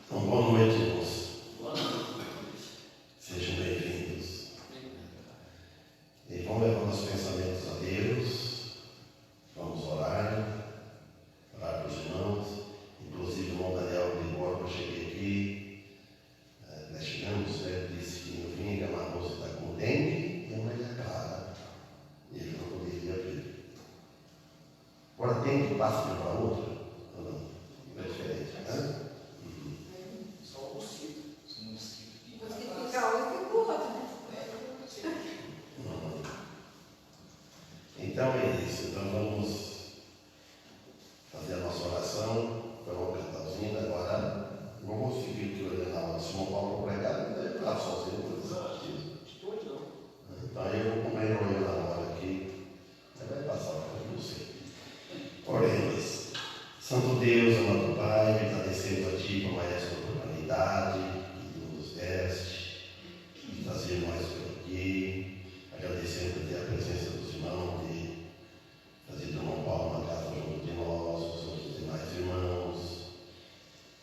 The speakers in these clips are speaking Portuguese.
Então, boa noite, irmãos. Sejam bem-vindos. E vamos levar nossos pensamentos a Deus. Vamos orar para os irmãos. Inclusive, o irmão Daniel Ligor, eu cheguei aqui, nós chegamos, disse que no fim a Marmosa está com dengue e a Maria Clara. E ele não poderia vir. Agora, dengue passa de um para outro? Ou não? É diferente, né? Só o mosquito. Se o mosquito fica um, fica o outro. Então é isso. Então vamos fazer a nossa oração. Vamos cantar os hinos agora. Vamos seguir aqui olhando a aula de Simão Paulo pregar, não deve estar sozinho. Então eu vou comer olhando a hora aqui. Vai passar para você. Oremos. Santo Deus, amado Pai, agradecemos a Ti por mais essa oportunidade que nos deste, de trazer nós por aqui. Agradecemos por ter a presença dos irmãos, de fazer do irmão Paulo uma casa junto de nós, os outros demais irmãos,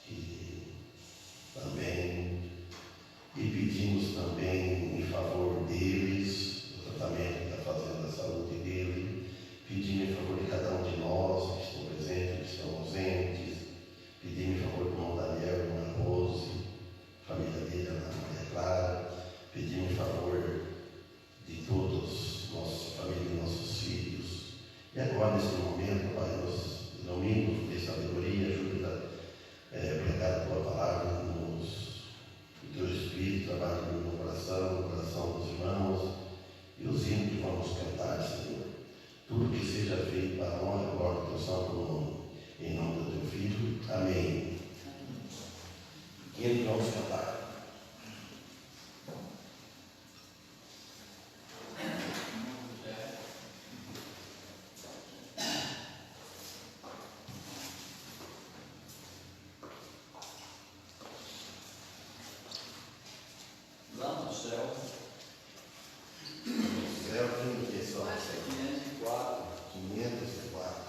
e também, e pedimos também em favor deles, o tratamento que está fazendo da saúde dele, pedimos em favor de cada um de nós que estão presentes, que estão ausentes, pedimos em favor do irmão Daniel, do irmão Rose, família dele, a Maria Clara, pedimos em favor de todos, nossa família e nossos filhos. E agora, nesse momento, Pai, nos ilumine, dê sabedoria, ajuda a pregar a Tua palavra, o Teu Espírito trabalhe no coração dos irmãos, e os hinos que vamos cantar, Senhor. Tudo que seja feito para a honra e glória do Teu santo nome, em nome do Teu Filho. Amém. E vamos cantar. Lá no céu, O céu tem que só 504. 504.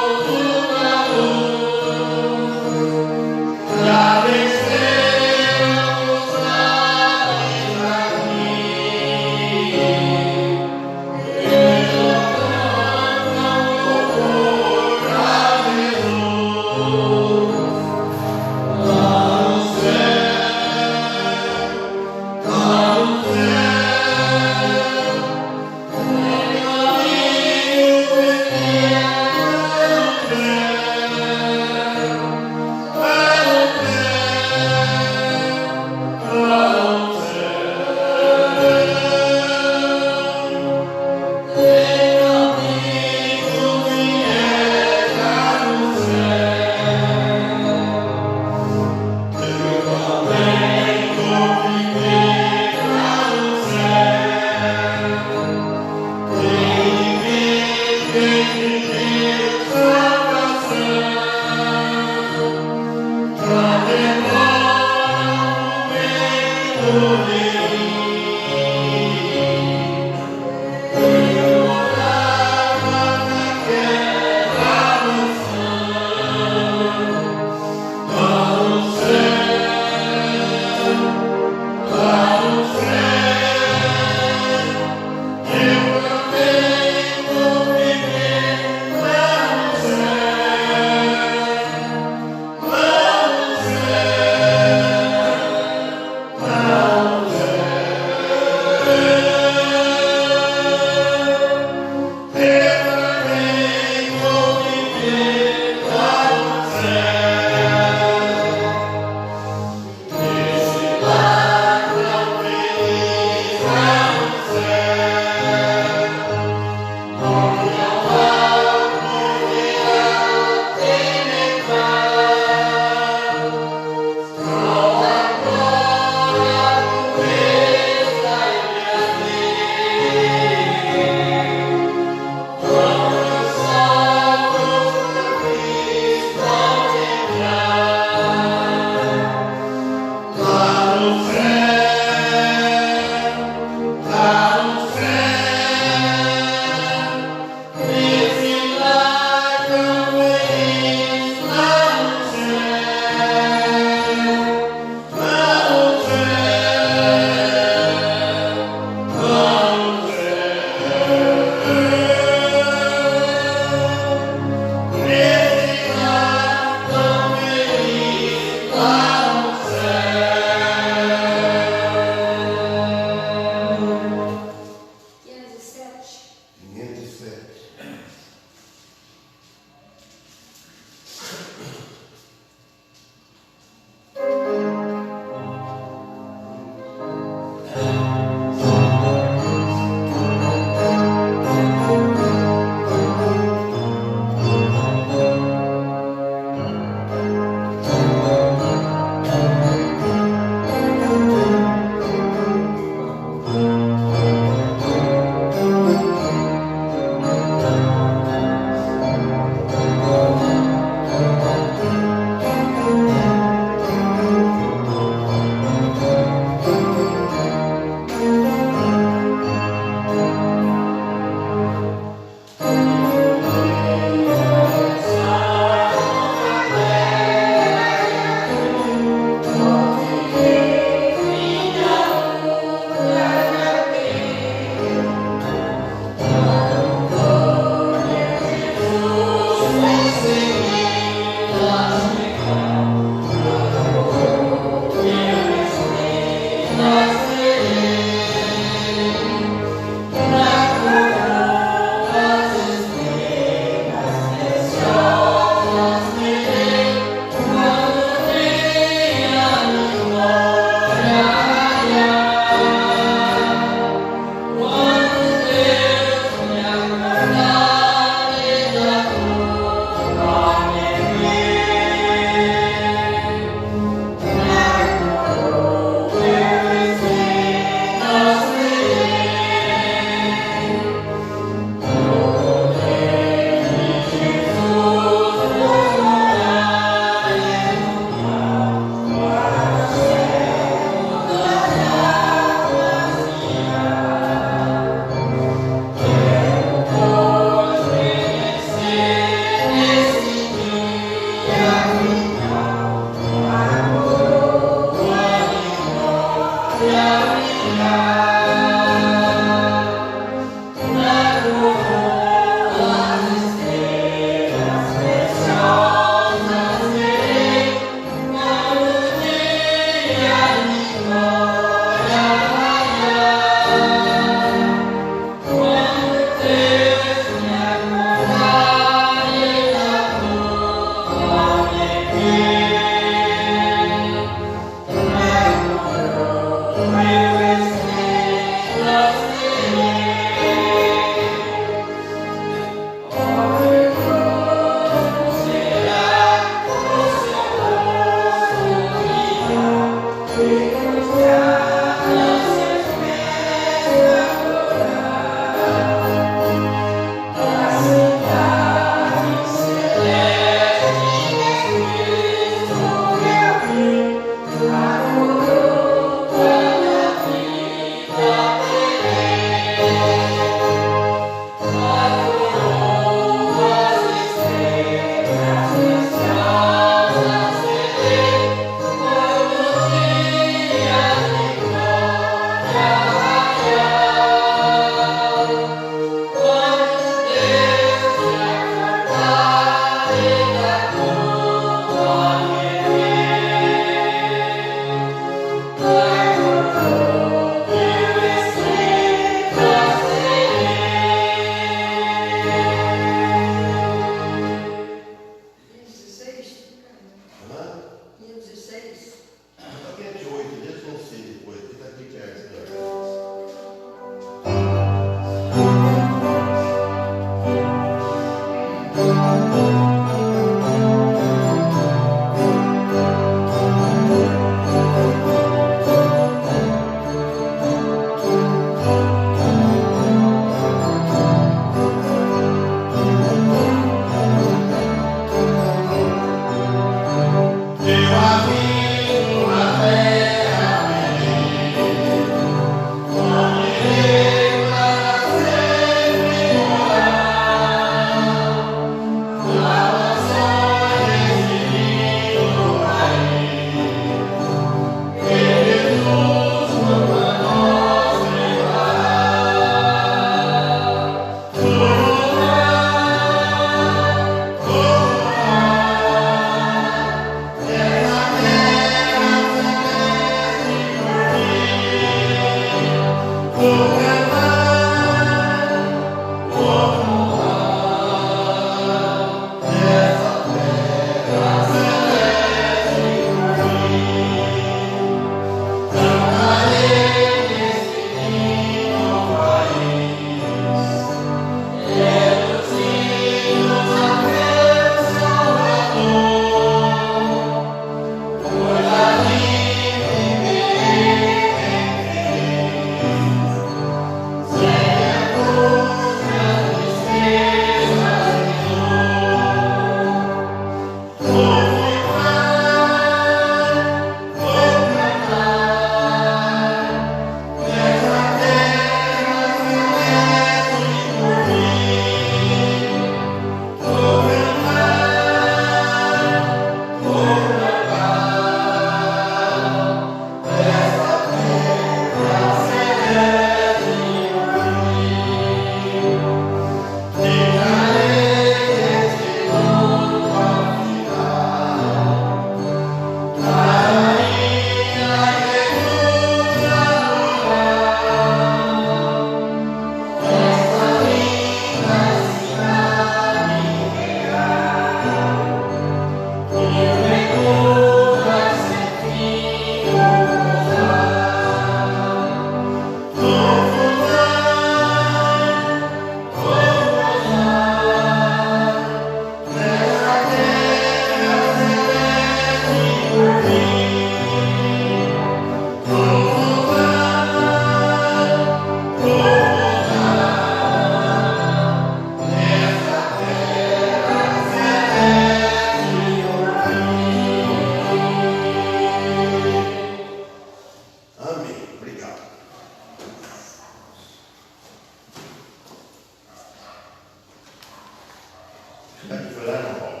Aqui foi lá no Paulo.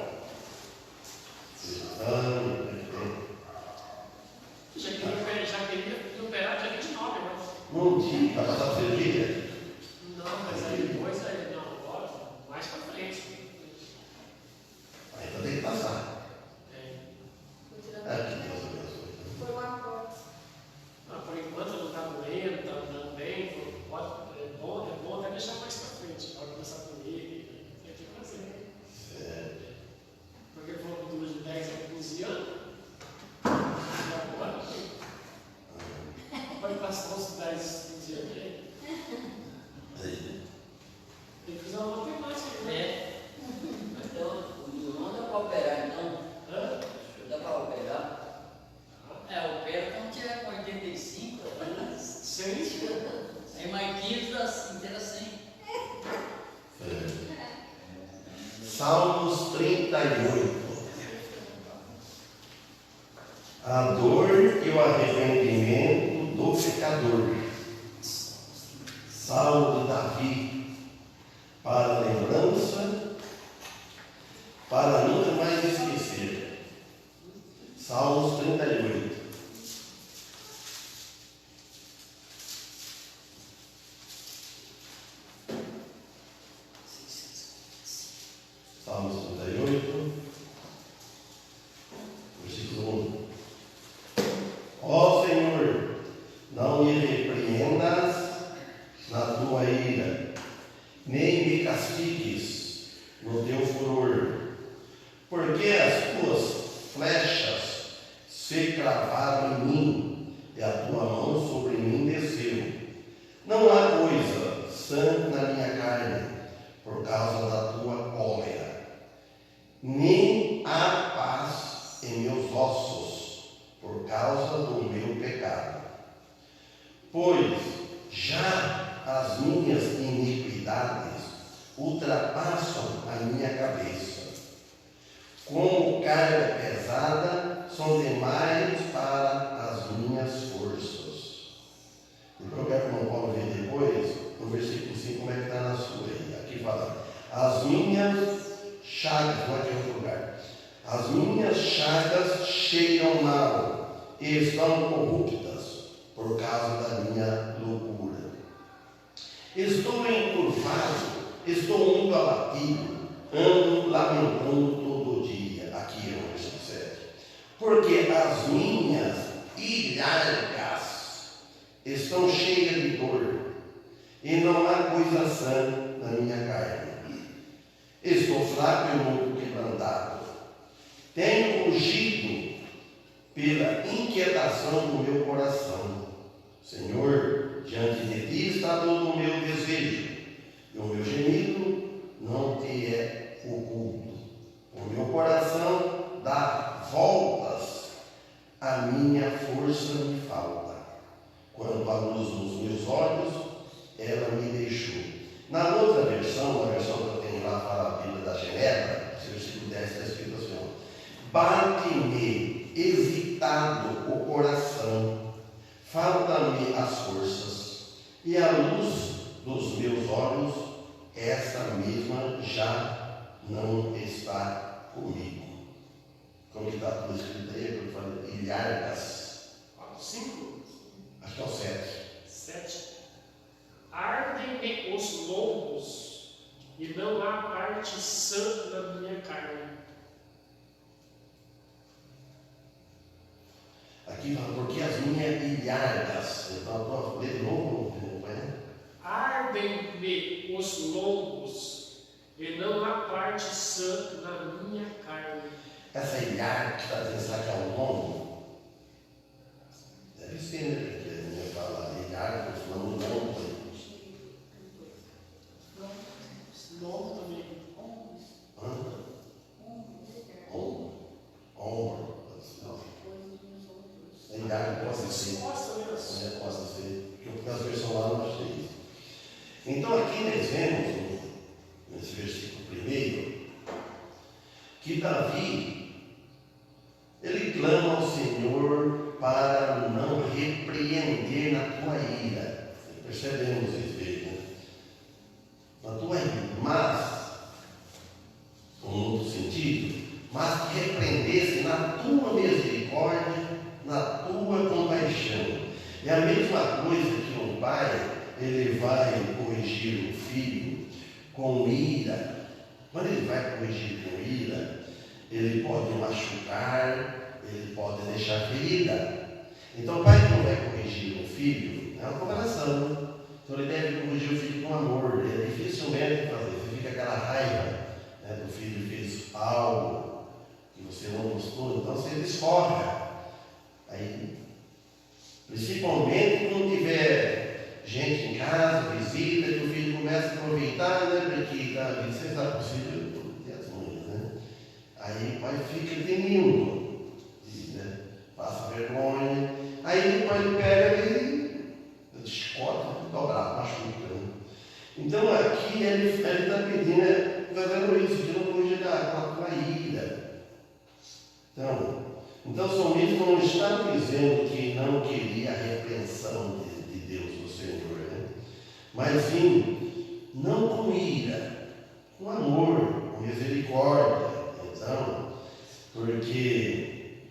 Exame, Já queria operar dia 29 agora. não tinha, vai passar por cirurgia? Não, mas aí depois, não, agora, mais pra frente. Aí então tem que passar. Vou tirar Que Deus abençoe. Foi uma foto. Por enquanto não está doendo, está andando bem, é bom até deixar mais para frente, para começar a comer, tem que fazer. Certo. Porque ele falou que dura de 10 a 15 anos, e agora vai passar uns 10, 15 anos aí. Tem que fazer uma matemática, né? Então, não dá para operar, então. Hã? Dá para operar? Opera quando tiver com 85. Sim. Aí mais 15 inteira 100. Salmos 38. A dor e o arrependimento do pecador. Salmo de Davi, para lembrança, para nunca mais esquecer. Salmos 38. Salmos 38, versículo 1. Ó Senhor, não me repreendas na tua ira, nem me castigues no teu furor, porque as tuas flechas se cravaram em mim, e a tua mão sobre mim desceu. Não há coisa sã na minha carne, por causa da tua cólera, nem há paz em meus ossos, por causa do meu pecado. Pois já as minhas iniquidades ultrapassam a minha cabeça. Como carga pesada, são demais para as minhas forças. Eu quero que o Paulo ver depois, no versículo 5, como é que está na sua aí. Aqui fala, as minhas chagas, não é que é outro lugar. As minhas chagas cheiram mal e estão corruptas por causa da minha loucura. Estou encurvado, estou muito abatido, ando lamentando todo dia. Aqui é o versículo 7. Porque as minhas ilhargas estão cheias de dor, e não há coisa sã na minha carne. Estou fraco e muito quebrantado. Tenho rugido pela inquietação do meu coração. Senhor, diante de ti está todo o meu desejo, e o meu gemido não te é oculto. O meu coração dá voltas, a minha força me falta. Quando a luz nos meus olhos, ela me deixou. Na outra versão, a versão que eu tenho lá para a Bíblia da Genebra, esse versículo 10 está escrito assim: bate-me hesitado o coração, falta-me as forças, e a luz dos meus olhos, essa mesma já não está comigo. Como está tudo escrito aí? Eu falei, ilhargas. 5? Acho que é o 7. 7. Ardem-me os lombos, e não há parte sã na minha carne. Aqui fala, porque as minhas ilhargas. Então, eu estou a ler de novo, né? Ardem-me os lombos, e não há parte sã na minha carne. Essa ilharga que está dizendo, será que é um lombo? Deve ser, né? Porque a minha fala ilharga, falando lombo. Longo também. Ombro. Ilharga pode ser. Costa mesmo. Pode ser. Porque as versões lá não achei isso. Então aqui nós vemos, nesse versículo primeiro, que Davi, ele clama ao Senhor para não repreender na tua ira. Percebemos isso, né? Na tua ira. Mas, o com ira. Quando ele vai corrigir com ira, ele pode machucar, ele pode deixar ferida. Então o pai que não vai corrigir o filho, é uma comparação. Então ele deve corrigir o filho com amor. É dificilmente fazer. Você fica aquela raiva, né, do filho fez algo que você não gostou, então você desfoca. Aí, principalmente quando tiver gente em casa, visita, que o filho começa a aproveitar, né, porque você sabe que o filho tem as mães, né? Aí o pai fica temindo, né? Passa vergonha. Aí o pai pega e descota, dobrado, machuca. Né? Então aqui ele está pedindo, fazendo isso, que não corrigir com a ira. Então o salmista não está dizendo que não queria a repreensão de Deus, do Senhor, né? Mas sim, não com ira, com amor, com misericórdia. Então, porque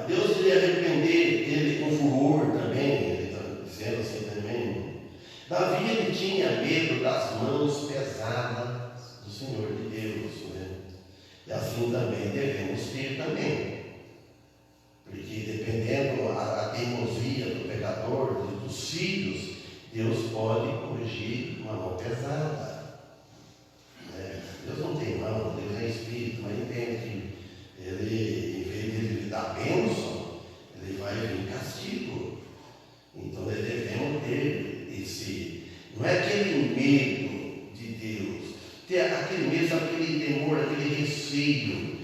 Deus queria repreender ele com furor também, ele está dizendo assim também. Davi ele tinha medo das mãos pesadas do Senhor de Deus, né? E assim também devemos ter também. Porque dependendo da teimosia do pecador, dos filhos, Deus pode corrigir uma mão pesada. Deus não tem mão, Deus é espírito, mas entende que ele, em vez de ele dar bênção, ele vai vir castigo. Então nós devemos ter esse, não é aquele medo de Deus, ter aquele medo, aquele temor, aquele receio,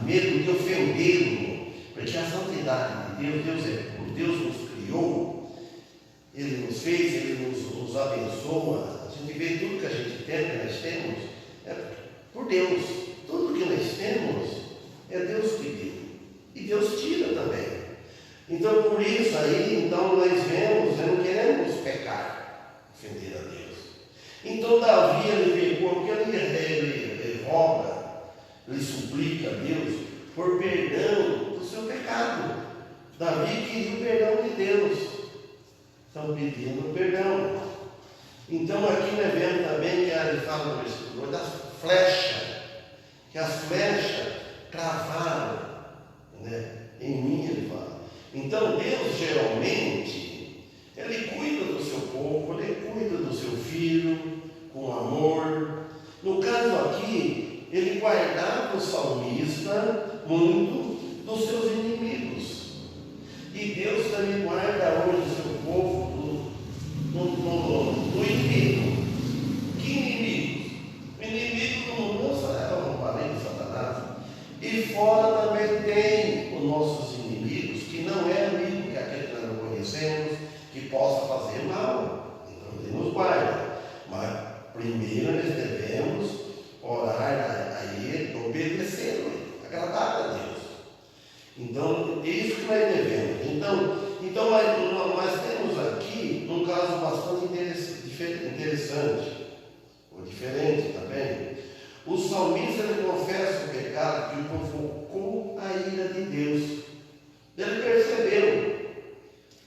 medo de ofendê-lo, porque a santidade de Deus, Deus nos criou, Ele nos fez, Ele nos abençoa. A gente vê tudo que a gente tem, que nós temos, é por Deus. Tudo que nós temos é Deus que deu. E Deus tira também. Então, por isso aí, então nós vemos, não queremos pecar, ofender a Deus. Então, Davi, ele pecou, porque ele roga, ele suplica a Deus por perdão do seu pecado. Davi queria o perdão de Deus. Estão pedindo perdão. Então, aqui nós vemos também que ele fala no versículo 2 das flechas, que as flechas cravaram, né, em mim, ele fala. Então, Deus geralmente, Ele cuida do seu povo, Ele cuida do seu filho, com amor. No caso aqui, Ele guardava o salmista muito dos seus inimigos. E Deus também guarda hoje o seu povo do inimigo. Que inimigo? O inimigo do mundo, não falei de Satanás. E fora também tem os nossos inimigos, que não é amigo, que é aquele que nós não conhecemos, que possa fazer mal. Então Ele nos guarda. Mas primeiro nós devemos orar a Ele, obedecê-lo, agradar a Deus. Então, isso que nós devemos. Então nós temos aqui um caso bastante interessante, ou diferente também. O salmista ele confessa o pecado que provocou a ira de Deus. Ele percebeu.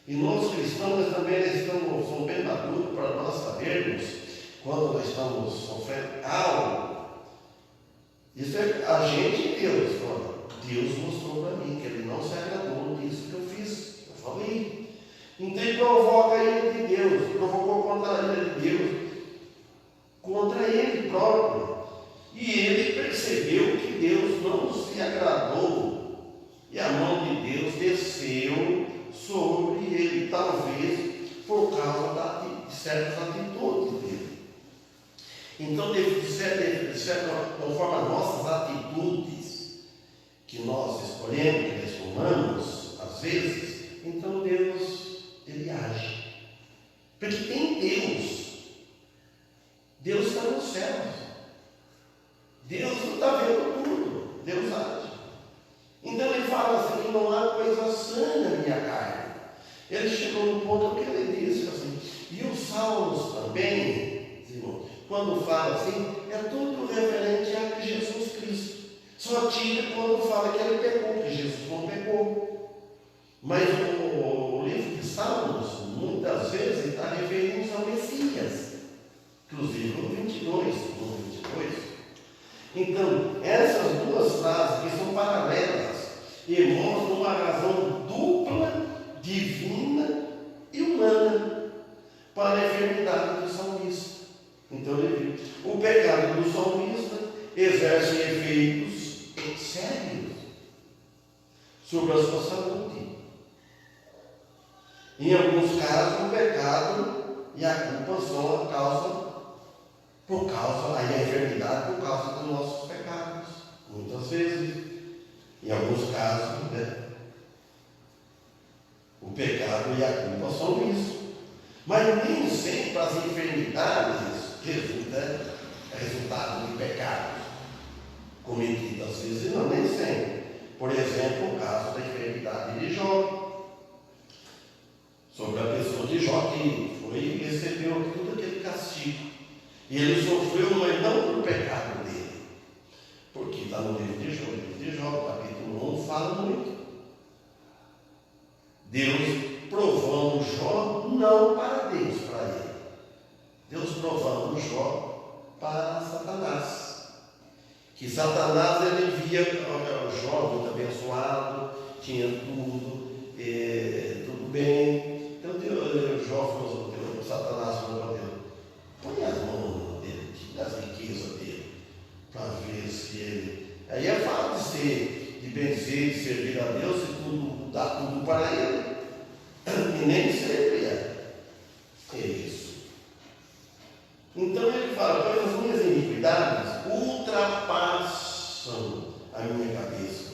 E nós cristãos também somos bem maduros para nós sabermos quando nós estamos sofrendo algo. Isso é a gente e Deus. Deus mostrou para mim que Ele não se agradou disso que eu fiz. Eu falei. Então Ele provoca a ira de Deus. Provocou contra a ira de Deus. Contra Ele próprio. E ele percebeu que Deus não se agradou. E a mão de Deus desceu sobre ele, talvez por causa de certas atitudes dele. Então, conforme as nossas atitudes que nós escolhemos, que nós tomamos, às vezes, então Deus, Ele age. Porque tem Deus. Deus está nos céus. Deus não está vendo tudo. Deus age. Então ele fala assim, que não há coisa sã na minha carne. Ele chegou no ponto que ele disse assim, e os salmos também, irmão, quando fala assim, é tudo referente a Jesus Cristo. Só tira quando fala que ele pecou, que Jesus não pecou. Mas o livro de Salmos, muitas vezes, está referindo ao Messias. para a enfermidade do salmista. Então ele viu. O pecado do salmista exerce efeitos sérios sobre a sua saúde. Em alguns casos, o pecado e a culpa são a causa, aí a enfermidade por causa dos nossos pecados. Muitas vezes, em alguns casos, né? O pecado e a culpa são isso. Mas nem sempre as enfermidades resultado de pecados cometidos, às vezes não, nem sempre. Por exemplo, o caso da enfermidade de Jó, sobre a pessoa de Jó que recebeu todo aquele castigo. E ele sofreu, mas não por pecado dele. Porque está no livro de Jó, capítulo 1, fala muito. Deus provando Jó não para Deus, para ele. Deus provando Jó para Satanás. Que Satanás, ele via o Jó muito abençoado, tinha tudo, tudo bem. Então Jó falou, Satanás falou para Deus: põe as mãos dele, tira as riquezas dele, para ver se ele. Aí é fácil de benzer, de servir a Deus e tudo, dar tudo para ele. E nem sempre é isso. Então ele fala: pois as minhas iniquidades ultrapassam a minha cabeça,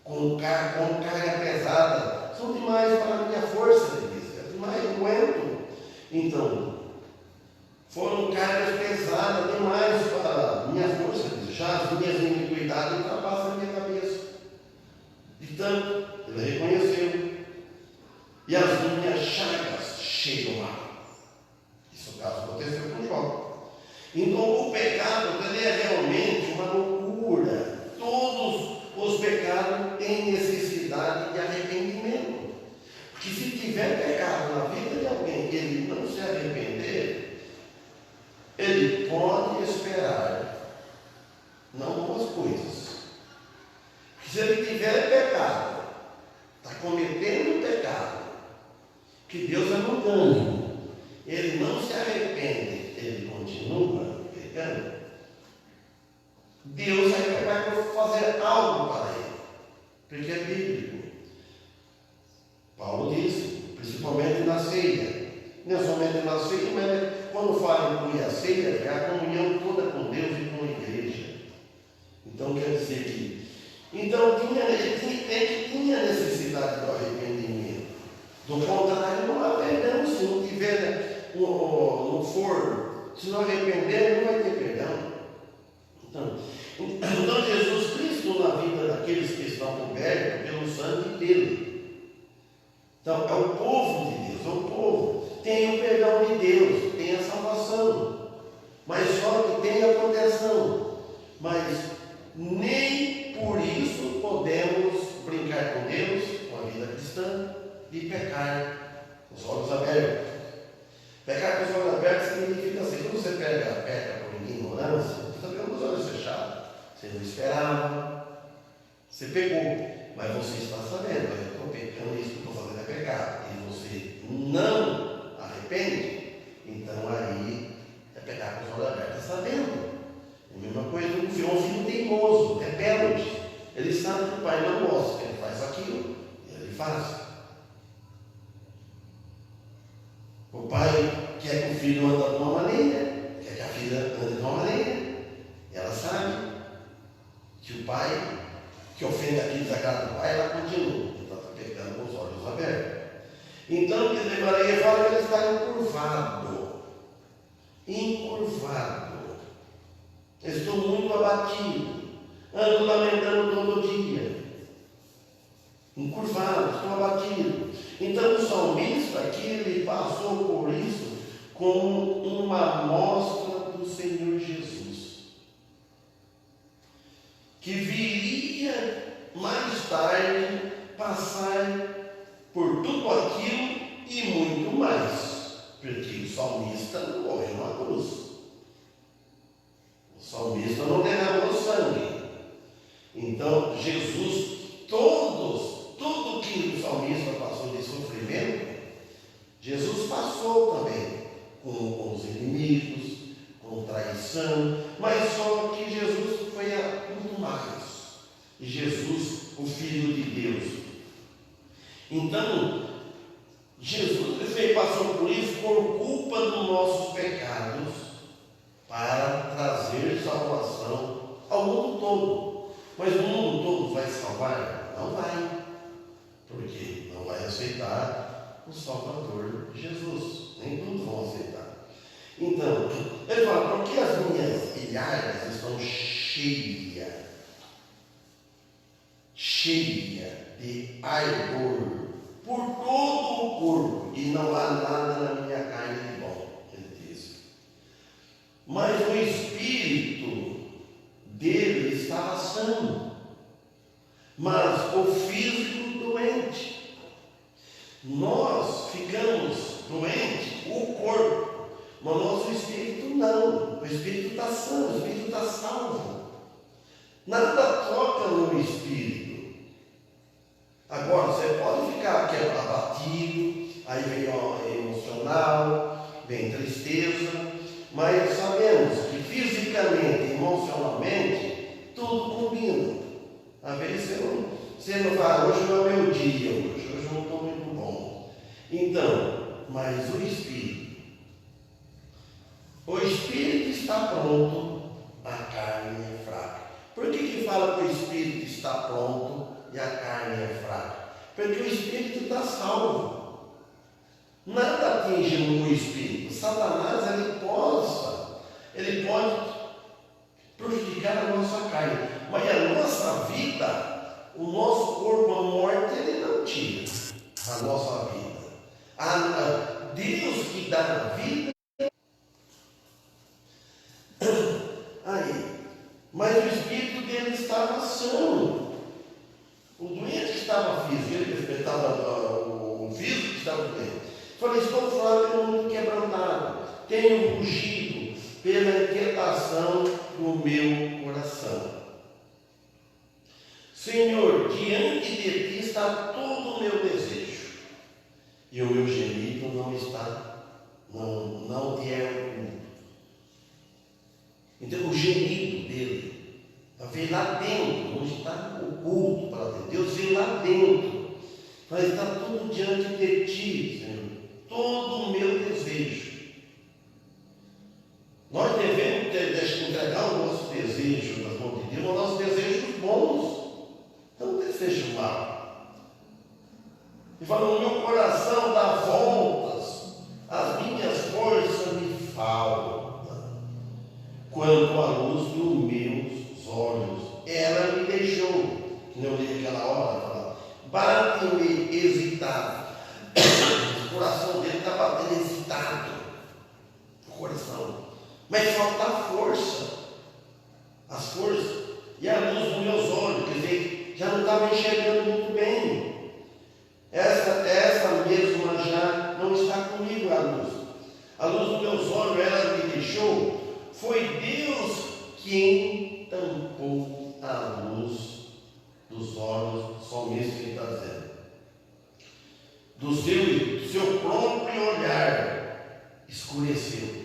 com carga pesada, são demais para a minha força, ele diz, é demais, eu aguento. Então, foram cargas pesadas demais para a minha força, ele diz, já as minhas iniquidades ultrapassam a minha cabeça. De tanto, ele reconheceu. E as minhas chagas chegam lá. Isso é o caso aconteceu com Jó. Então o pecado ele é realmente uma loucura. Todos os pecados têm necessidade de arrependimento. Porque se tiver pecado na vida de alguém e ele não se arrepender, ele pode esperar não boas coisas. Porque se ele tiver pecado, está cometendo pecado, que Deus é longânimo, ele não se arrepende, ele continua pecando, Deus vai fazer algo para ele, porque é bíblico. Paulo disse, principalmente na ceia, não somente na ceia, mas quando fala em incluir a ceia, é a comunhão toda com Deus e com a igreja. Então quer dizer que tinha necessidade do arrependimento. Do contrário, não há perdão. Se não tiver se não arrepender, não vai ter perdão. Então Jesus Cristo, na vida daqueles que estão cobertos pelo sangue dele. Então, é o povo de Deus, é o povo. Tem o perdão de Deus, tem a salvação. Mas só que tem a proteção. Mas nem por isso podemos brincar com Deus, com a vida cristã, e pecar com os olhos abertos. Pecar com os olhos abertos significa assim: quando você peca por ignorância, você está pegando os olhos fechados. Você não esperava, você pegou, mas você está sabendo: eu estou pecando, isso que eu estou fazendo é pecado, e você não arrepende, então aí é pecar com os olhos abertos, está sabendo. É a mesma coisa do filho, um filho teimoso, rebelde. Ele sabe que o pai não gosta, ele faz aquilo, e ele faz. O pai quer que o filho ande de uma maneira, quer que a filha ande de uma maneira. Ela sabe que o pai que ofende aquilo, desagrada do pai, ela continua. Então está pegando com os olhos abertos. Então, quer dizer, Maria fala que ele está encurvado. Encurvado. Estou muito abatido. Ando lamentando todo dia. Encurvado, estou abatido. Então o salmista aqui, ele passou por isso como uma amostra do Senhor Jesus, que viria mais tarde passar por tudo aquilo e muito mais, porque o salmista não morreu na cruz, o salmista não derramou sangue. Então Jesus, tudo que o salmista passou de sofrimento, Jesus passou também Então, Jesus ele passou por isso por culpa dos nossos pecados, para trazer salvação ao mundo todo. Mas o mundo todo vai salvar? Não vai, porque não vai aceitar o Salvador Jesus. Nem todos vão aceitar. Então, ele fala, porque as minhas ilhadas estão cheias de ardor por todo o corpo, e não há nada na minha carne de bom, ele diz. Mas o espírito dele estava são, mas o físico doente. Nós ficamos doentes, o corpo, mas o nosso espírito não. O espírito está são, o espírito está salvo. Nada toca no espírito. Agora, você pode ficar abatido, aí vem o emocional, vem tristeza, mas sabemos que fisicamente, emocionalmente, tudo combina. Às vezes você não fala, hoje não é meu dia, hoje eu não estou muito bom. Então, mas o espírito está pronto, a carne é fraca. Por que fala que o espírito está pronto e a carne é fraca? Porque o espírito está salvo. Nada atinge o espírito. Satanás ele pode prejudicar a nossa carne, mas a nossa vida, o nosso corpo, a morte, ele não tira a nossa vida. Deus que dá a vida. Aí, mas o espírito dele estava são. O doente estava físico, o físico estava doente. Falei, estou fraco e muito quebrantado, tenho rugido pela inquietação do meu coração. Senhor, diante de ti está todo o meu desejo, e o meu gemido não te é oculto. Então, o gemido dele vem lá dentro, não está oculto para Deus. Deus vem lá dentro, mas está tudo diante de ti, Senhor, todo o meu desejo. Nós devemos entregar o nosso desejo nas mãos de Deus, os nossos desejos bons, não desejos maus. E fala, o meu coração dá voltas, as minhas forças me faltam. Quanto à luz dos meus olhos, ela me deixou, que não li aquela hora, bate-me hesitado. O coração dele está batendo hesitado, o coração, mas falta força, as forças, e a luz dos meus olhos, quer dizer, já não estava enxergando muito bem. Essa mesma já não está comigo, a luz dos meus olhos, ela me deixou. Foi Deus quem tampou a luz dos olhos, somente ele está dizendo. Do seu próprio olhar escureceu.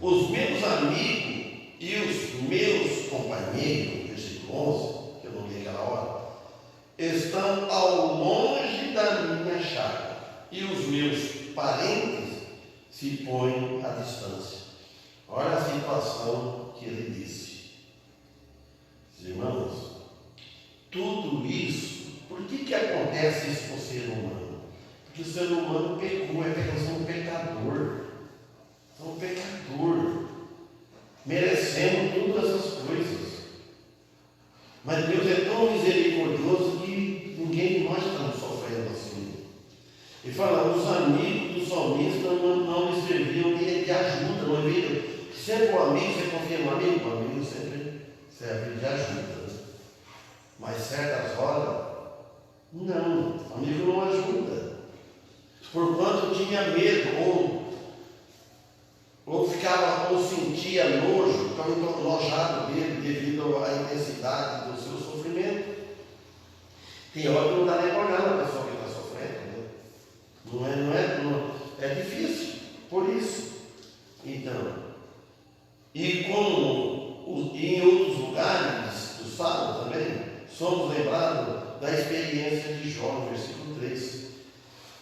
Os meus amigos e os meus companheiros, versículo 11, que eu não li aquela hora, estão ao longe da minha chaga, e os meus parentes se põe à distância. Olha a situação que ele disse. Irmãos, tudo isso, por que acontece isso com o ser humano? Porque o ser humano pecou, é um pecador. É um pecador. Merecemos todas essas coisas. Mas Deus é tão misericordioso que ninguém de nós está sofrendo assim. E fala, os amigos do salmista não lhe serviam de ajuda, não viram? Sempre o amigo, você confia no amigo? O amigo sempre serve de ajuda. Né? Mas certas horas, não, o amigo não ajuda. Porquanto tinha medo, ou sentia nojo, ficava enojado dele devido à intensidade do seu sofrimento. Tem hora que não dá nem para olhar na pessoa que está sofrendo, né? É difícil, por isso. Então, e como em outros lugares do Salmo também, somos lembrados da experiência de Jó, no versículo 3.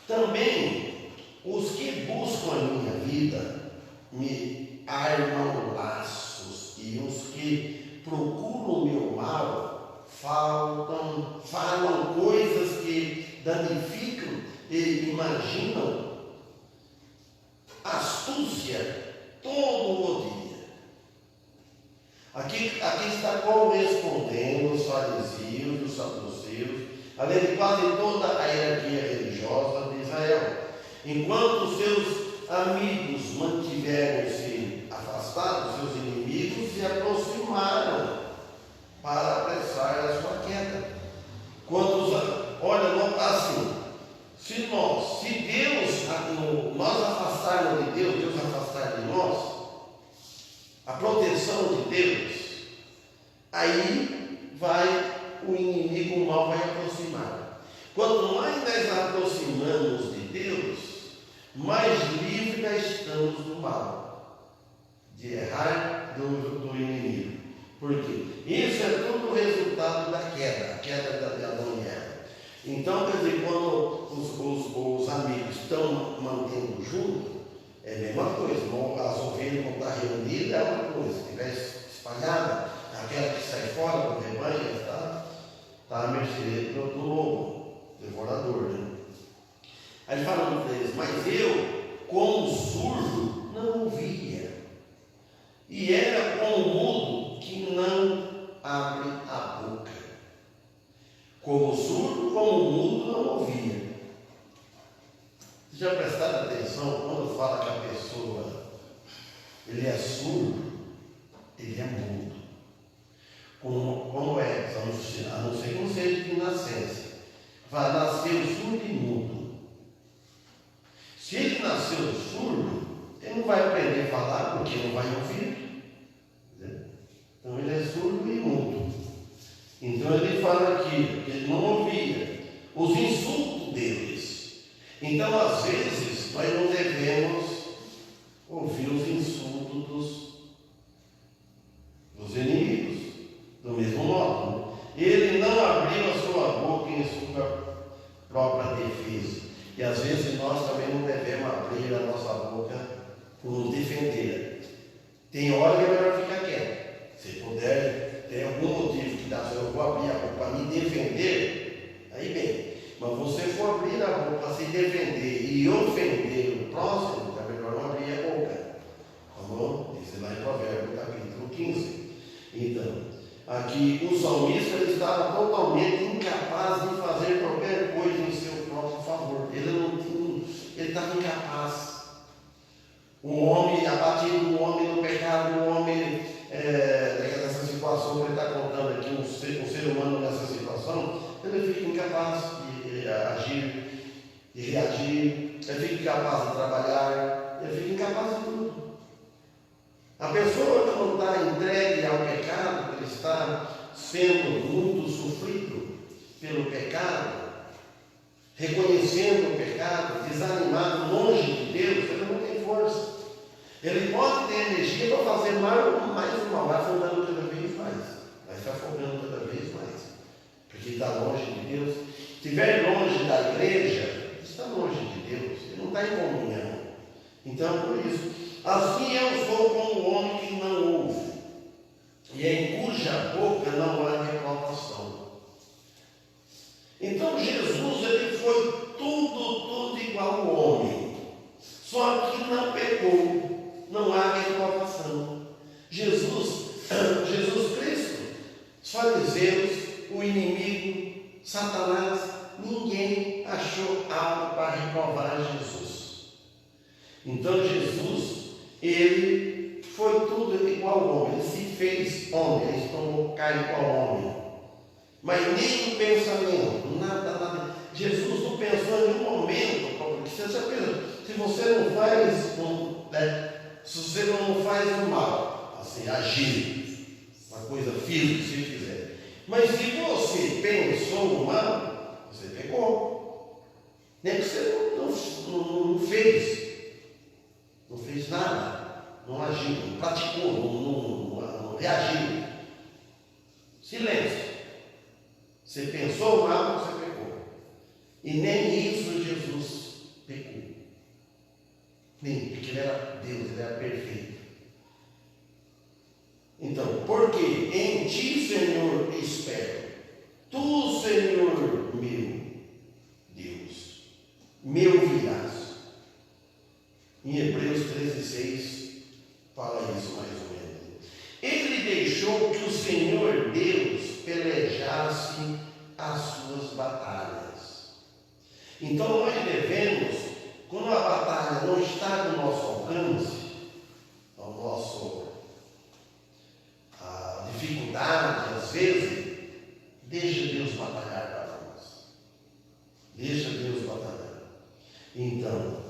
Também os que buscam a minha vida me armam laços, e os que procuram o meu mal falam coisas que danificam e imaginam astúcia todo o dia. Aqui está correspondendo os fariseus e os saduceus, além de quase toda a hierarquia religiosa de Israel. Enquanto os seus amigos mantiveram-se afastados, seus inimigos se aproximaram para apressar a sua queda. Olha, assim, se Deus, nós afastarmos de Deus, Deus afastar de nós, a proteção de Deus, aí o inimigo, o mal vai aproximar. Quanto mais nós aproximamos de Deus, mais livre nós estamos do mal, de errar do inimigo. Por quê? Isso é tudo resultado da queda, a queda de Adão e Eva. Então, quer dizer, quando os amigos estão mantendo junto, é a mesma coisa. As ovelhas vão estar reunidas, é uma coisa. Se estiver espalhada, aquela que sai fora do rebanho está à mercê do lobo, devorador. Né? Aí ele fala para eles: mas eu, como surdo, não ouvia, e era como mudo que não abre a boca. Como surdo, como mudo, não ouvia. Já prestaram atenção quando fala que a pessoa ele é surdo, ele é mudo? Como é? A não ser que não seja de nascença. Vai nascer surdo e mudo. Se ele nasceu surdo, ele não vai aprender a falar porque não vai ouvir. Então ele é surdo e mudo. Então ele fala aqui que ele não ouvia os insultos deles. Então, às vezes, nós não devemos ouvir os insultos dos inimigos, do mesmo modo. Ele não abriu a sua boca em sua própria defesa. E às vezes nós também não devemos abrir a nossa boca por nos defender. Tem hora que é melhor ficar quieto. Se puder, tem algum motivo que dá, eu vou abrir a boca para me defender, aí bem. Mas você for abrir a boca para se defender e ofender o próximo, é melhor não abrir a boca. Tá bom? Isso lá em Provérbios, capítulo 15. Então, aqui o salmista estava totalmente incapaz de fazer qualquer coisa em seu próprio favor. Ele estava incapaz. Um homem abatido, um homem no pecado, um homem nessa situação que ele está contando aqui, um ser humano nessa situação, ele fica incapaz de agir, de reagir, ele fica incapaz de trabalhar, ele fica incapaz de tudo. A pessoa que não está entregue ao pecado, que ele está sendo muito sofrido pelo pecado, reconhecendo o pecado, desanimado, longe de Deus, ele não tem força. Ele pode ter energia para fazer mais o mal, vai afundando cada vez mais, vai se afogando cada vez mais, porque está longe de Deus. Se estiver longe da igreja, está longe de Deus, ele não está em comunhão. Então, por isso, assim eu sou como o homem que não ouve, e em cuja boca não há reprovação. Então, Jesus, ele foi tudo igual ao homem, só que não pecou, não há reprovação. Jesus Cristo, os fariseus, o inimigo, Satanás, ninguém achou algo para reprovar Jesus. Então Jesus, ele foi tudo igual ao homem, ele se fez homem, ele se tomou carne igual ao homem. Mas nem no pensamento, nada. Jesus não pensou em nenhum momento, porque se você não faz o mal, assim, agir, uma coisa física, se quiser. Mas se você pensou o mal, você pecou. Nem que você não fez. Não fez nada. Não agiu, não praticou, não reagiu. Silêncio. Você pensou mal, você pecou. E nem isso Jesus pecou. Nem, porque ele era Deus, ele era perfeito. Então, porque em ti, Senhor, espero. Tu, Senhor, meu Deus, me ouvirás. Em Hebreus 13:6 fala isso mais ou menos. Ele deixou que o Senhor Deus pelejasse as suas batalhas. Então nós devemos, quando a batalha não está no nosso alcance, a dificuldade, às vezes, deixa Deus batalhar para nós. Deixa Deus batalhar. Então,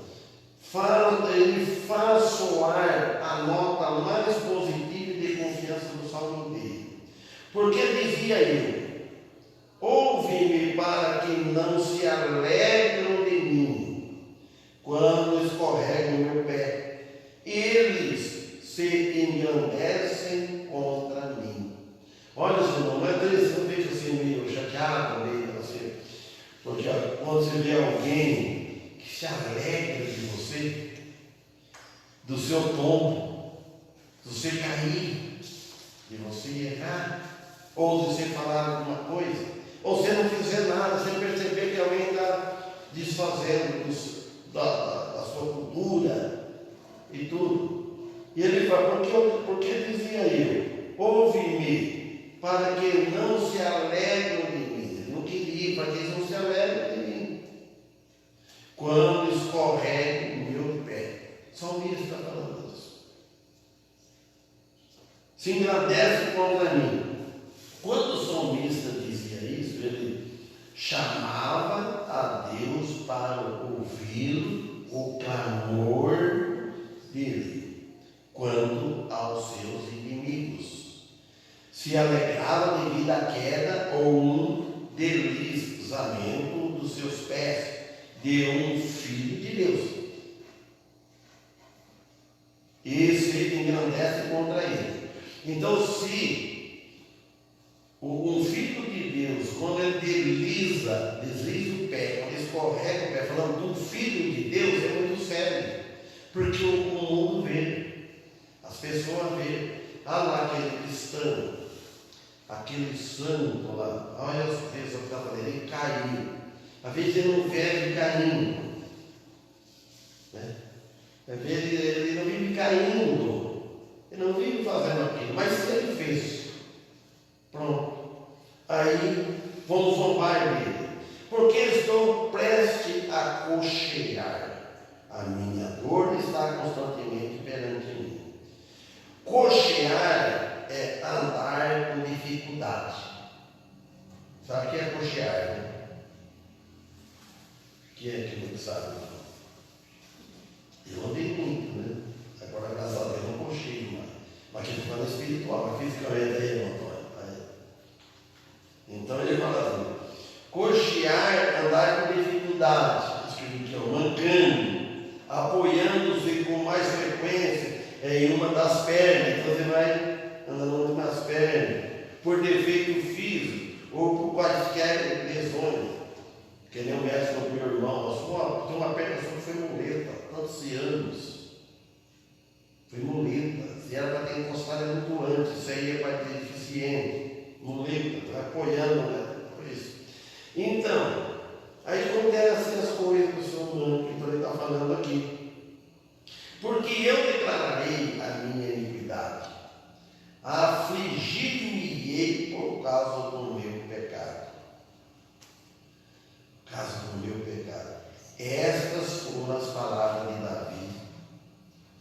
ele faz soar a nota mais positiva e de confiança do salmo dele. Porque dizia ele: ouve-me para que não se alegram de mim quando escorrega o meu pé. Eles se engrandecem contra mim. Olha, senhor, não é interessante, eu vejo assim meio chateado, meio assim, porque quando você vê alguém que se alegra de você, do seu tombo, de você cair, de você errar, ou de você falar alguma coisa, ou você não fizer nada, você perceber que alguém está desfazendo da sua cultura e tudo. E ele fala, porque dizia eu, ouve-me, para que não se alegrem de mim. Ele não queria, para que eles não se alegrem de mim. Quando escorrega o meu pé. Só o Salmista está falando isso. Se engrandece contra mim. Quando o salmista dizia isso, ele chamava a Deus para ouvir o clamor dele quanto aos seus inimigos. Se alegrava devido à queda ou um deslizamento dos seus pés de um filho de Deus. E se engrandece contra ele. Então, se um filho de Deus, quando ele desliza o pé, quando escorrega o pé, falando de um filho de Deus, é muito sério. Porque o mundo vê, as pessoas vê, lá aquele cristão, aquele santo lá, olha as pessoas que está fazendo, ele caiu. Às vezes ele não vive caindo, né? Às vezes ele não vive caindo, ele não vive fazendo aquilo, mas ele fez. Pronto. Aí vamos zombar dele, porque estou prestes a cochear. A minha dor está constantemente perante mim. Cochear é andar com dificuldade. Sabe o que é cochear, né? Quem é que não sabe? Eu andei muito, né? Agora, graças a Deus, eu não cocheio mais. Mas aqui está falando espiritual, mas fisicamente aí, Antônio. Então ele fala assim: cochear é andar com dificuldade, escrevi aqui, mancando, apoiando-se com mais frequência em uma das pernas. Então você vai andando muito nas pernas, por defeito físico ou por quaisquer lesões. Que nem o médico do meu irmão, tem uma perna só que foi muleta, tantos anos. Foi muleta. Se era para ter encostado muito antes, isso aí é para ter deficiente. Muleta, vai apoiando, né? Por isso. Então, aí acontecem as coisas do seu humano que ele está falando aqui. Porque eu declararei a minha iniquidade, afligir-me-ei por causa do meu pecado. Por causa do meu pecado. Estas foram as palavras de Davi.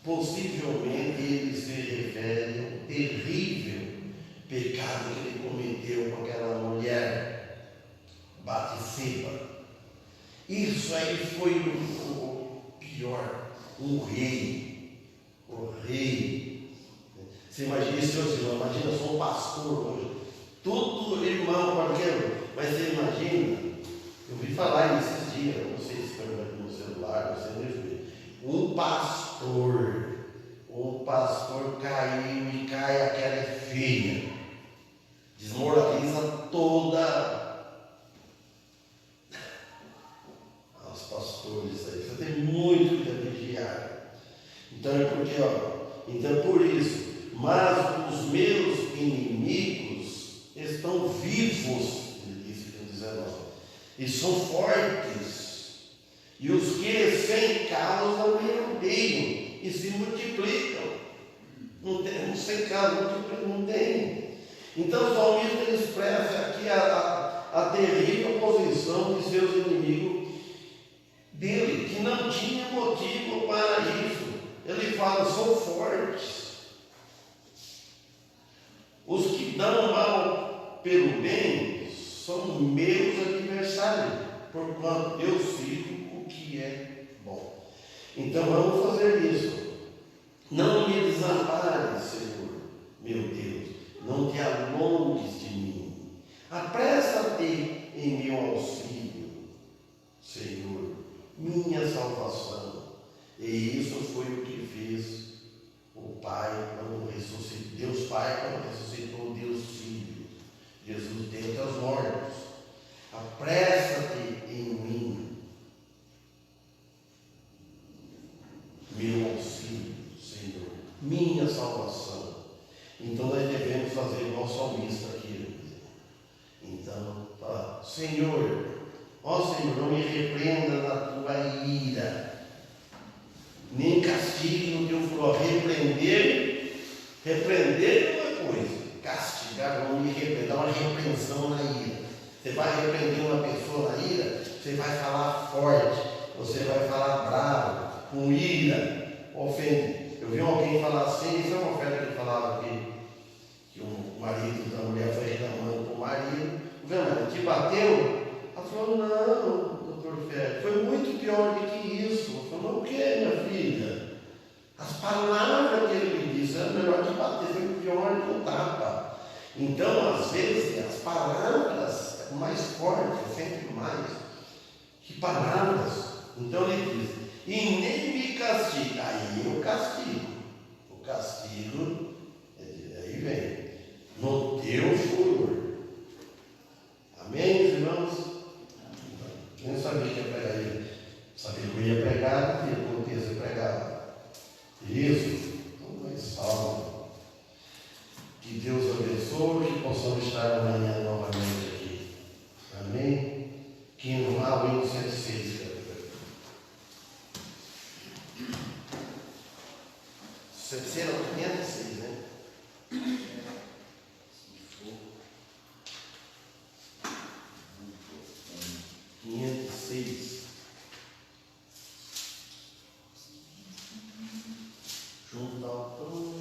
Possivelmente ele se refere ao terrível pecado que ele cometeu com aquela mulher, Batseba. Isso aí foi o pior. O rei. Você imagina, seus irmãos, imagina, eu sou um pastor hoje. Todo irmão, qualquer, mas você imagina, eu vi falar nesses dias, não sei se foi no celular, não sei mesmo. Um pastor caiu e cai aquela feia, desmoraliza toda Então por isso, mas os meus inimigos estão vivos, ele disse no 19, e são fortes, e os que sem causa me odeiam e se multiplicam. Não tem, sem causa, não tem. Então o salmista ele expressa aqui a terrível posição de seus inimigos dele, que não tinha motivo para isso. Ele fala, são fortes. Os que dão mal pelo bem são meus adversários, porquanto eu sigo o que é bom. Então vamos fazer isso. Não me desampares, Senhor, meu Deus, não te alongues de mim. Apressa-te em meu auxílio, Senhor, minha salvação. E isso foi o que fez o Pai quando ressuscitou, Deus Pai quando ressuscitou Deus Filho, Jesus dentre os mortos. Apressa-te em mim, meu auxílio, Senhor, minha salvação. Então nós devemos fazer igual o salmista aqui. Então, fala, Senhor, ó Senhor, não me repreenda na tua ira, nem castigue no teu furor. Repreender é uma coisa, castigar, não me repreender, dar uma repreensão na ira. Você vai repreender uma pessoa na ira, você vai falar forte, você vai falar bravo, com ira, ofende. Eu vi alguém falar assim, isso é uma oferta que ele falava que o marido da mulher foi reclamando com o marido, ele te bateu? Ela falou, não, doutor Félix, foi muito pior do que isso. Ela falou, o que, minha filha? As palavras que ele me disse, era melhor te bater, foi pior do que o tapa. Então, às vezes, as palavras mais fortes, sempre mais, que palavras. Então ele diz, e nem me castiga. Aí eu castigo. O castigo, aí vem, no teu furor. Amém, irmãos? Eu não sabia que ia pregar ele. Sabia que eu ia pregar, ia acontecer pregar. Isso, então é salvo. Que Deus abençoe, que possamos estar amanhã novamente aqui. Amém? Que no hino 106, será 506, né? Junto ao trono.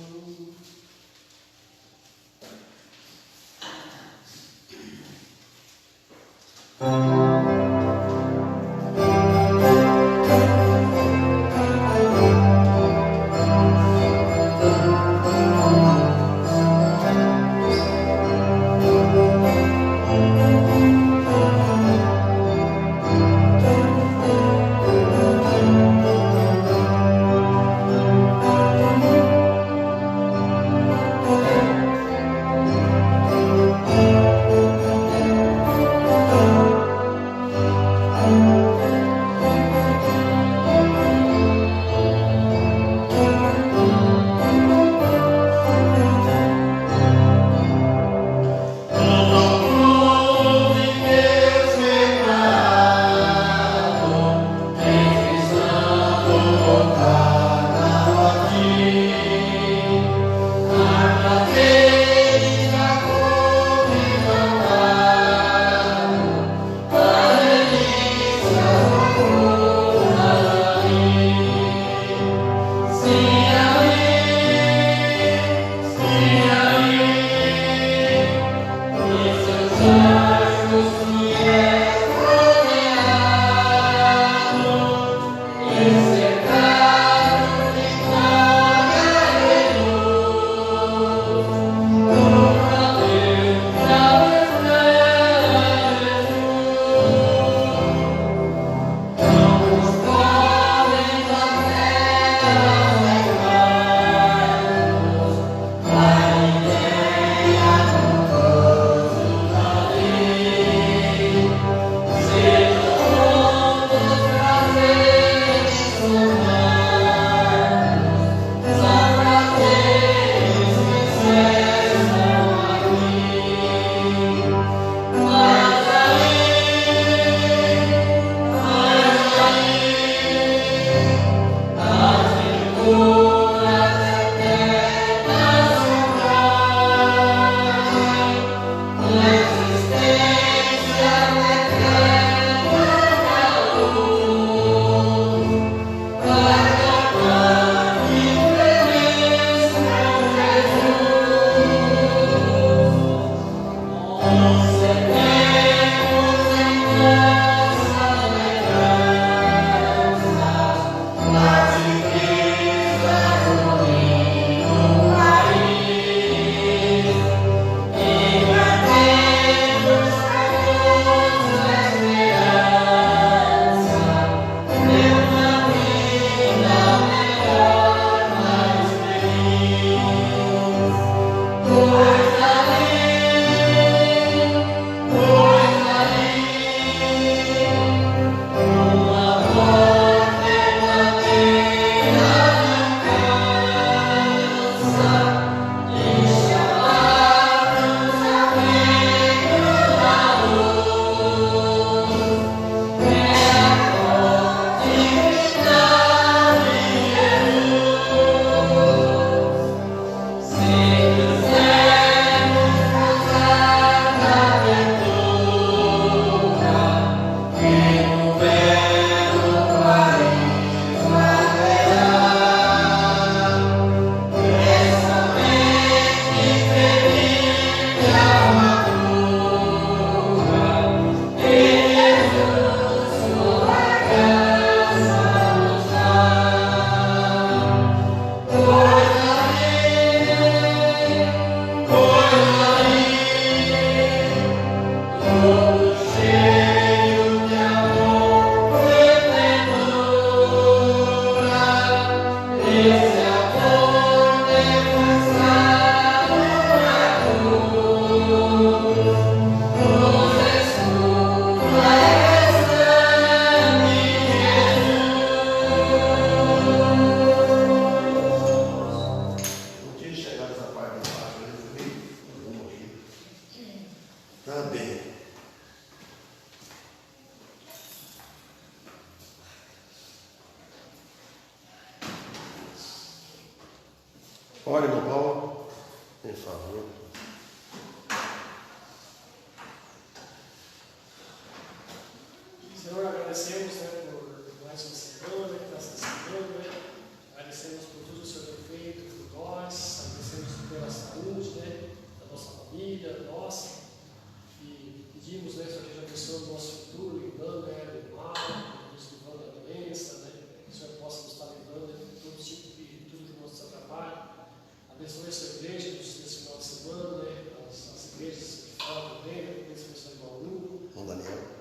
Ore, irmão Paulo, por favor. Senhor, agradecemos, né, por mais uma semana que está se encerrando, né? Agradecemos por tudo que o Senhor tem feito por nós, agradecemos pela saúde, né, da nossa família, nossa, e pedimos, né, Senhor, que já abençoe o nosso futuro, livrando, né, do mal, nos livrando da doença, né, que o Senhor possa nos estar livrando de todo tipo de tudo que nos atrapalha. Abençoe essa igreja nesse final de semana, né, as igrejas de fora também, né, principalmente em Bauru. Irmão Daniel.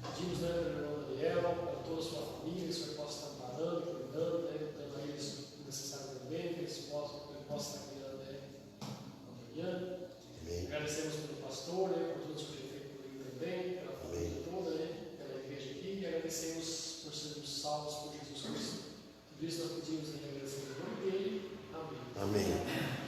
Pedimos, né, pelo irmão Daniel, para toda a sua família, que o Senhor possa estar parando, cuidando, né, dando a eles o necessário também, que eles possam estar criando, né, amanhã. Agradecemos pelo pastor, né, por tudo que ele tem feito por ele também, pela família toda, né, pela igreja aqui, e agradecemos por sermos salvos por Jesus Cristo. Tudo isso nós pedimos e agradecemos em nome dele. Amém. Amém.